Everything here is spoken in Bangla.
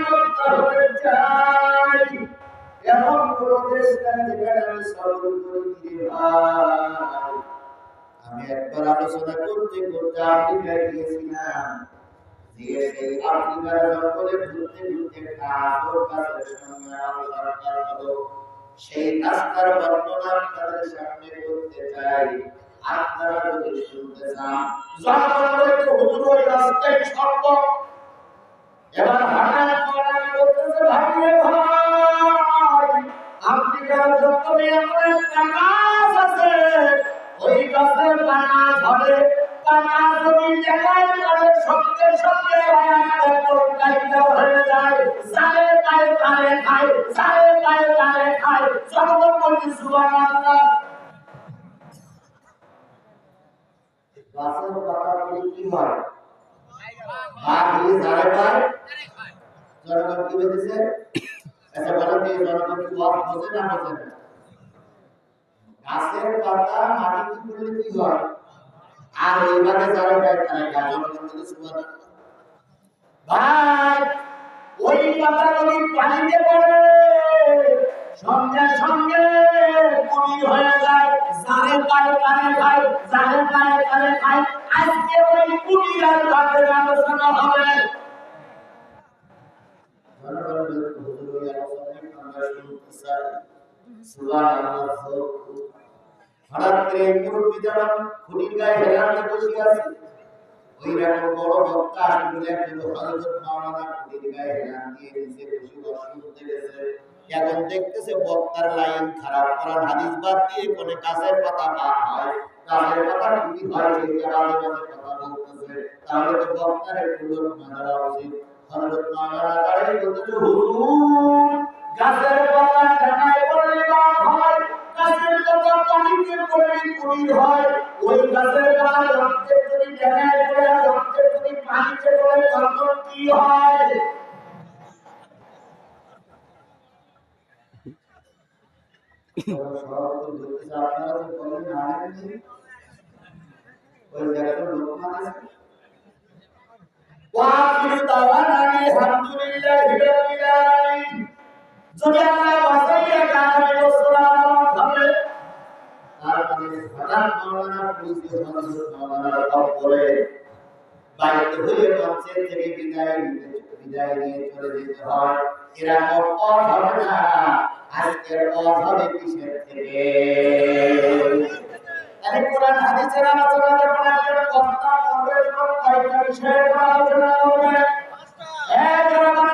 নিরাপত্তা হয়ে যায়। এমন কোন দেশ নাই যেখানে আমি সফল করি ভাই। আমি একবার আলোচনা করতে করতে আফ্রিকায় গিয়েছিলাম। গিয়ে সেই আফ্রিকার জঙ্গলে ঘুরতে ঘুরতে কাপড় গাছের সঙ্গে আলোচনা হলো। সেই রাস্তার বর্ণনা আপনাদের সামনে করতে চাই। আপনারা যদি শুনতে চান, জঙ্গলে তো হুজুর ওই রাস্তায় সম্ভব। এবার হাঁটার পরে বলতেছে ভাই ভাই, আফ্রিকার জঙ্গলে এমন একটা গাছ আছে, ওই গাছের পানা ধরে, পানা যদি দেখায় তাহলে সঙ্গে সঙ্গে হয়ে যায়। সারে পায়ে তারে খায়, সারে পায়ে তারে খায়। জঙ্গল বলতে সুবহানাল্লাহ। গাছের পাতা কি হয়? সারে পায় জনগণ কি বলতেছে? আচ্ছা বলেন তো জনগণ কি বোঝে না বোঝে না? গাছের পাতা মাটিতে পড়লে কি হয়? আর এইভাবে যারা গায়ে খায় জনগণ বলতে সুবহানাল্লাহ। ভাই ওই পাতা যদি পানিতে পড়ে সঙ্গে সঙ্গে কুড়ি হয়ে যায়। যারে পায়ে তারে খায়, যারে পায়ে তারে খায়। আজকে ওই কুড়ি আর তাদের আলোচনা হবে। হঠাৎ করে মুরব্বী যেমন খুঁটির গায়ে হেলানে বসে আছে, ওই রকম বড় বক্তা আসলে একজন হযরত মাওলানা খুঁটির গায়ে হেলান দিয়ে নিচে বসে শুনতে গেছে। এখন দেখতেছে বক্তার লাইন খারাপ, কোরআন হাদিস বাদ দিয়ে কোনে গাছের পাতা পাক হয়, গাছের পাতা কি হয় সেটা বাজে বাজে কথা বলতেছে। তাহলে তো বক্তার একটু লোক মারা উচিত। হযরত মাওলানা দাঁড়িয়ে বলতেছে হুজুর, গাছের পাতা জানায় পড়লে লাভ হয়, গাছের পাতা পানিতে পড়লে কুড়ি হয়। ওই গাছের পাতা রক্তের যদি জানায় পড়ে, রক্তের যদি পানিতে পড়ে তখন কি হয়? সভাপতি বলতেছে আপনারা তো বলেন না ওই জায়গাটা লোকমান আছে। ওয়াকিল তাওয়ানা আলহামদুলিল্লাহি রাব্বিল আলামিন। যদি আল্লাহ বাঁচাইয়া কানে রসুলাম হবে আর মানে হঠাৎ মাওলানা পুলিশ হযরত মাওলানা করে বাইরে হয়ে মঞ্চের থেকে বিদায় নিয়ে চলে যেতে হয়। এরকম হবে না। আজকের হবে কিসের থেকে? তাহলে কোরআন হাদিসের আলোচনা যখন একজন বক্তা করবে তখন কয়টা বিষয়ের আলোচনা করবে? এক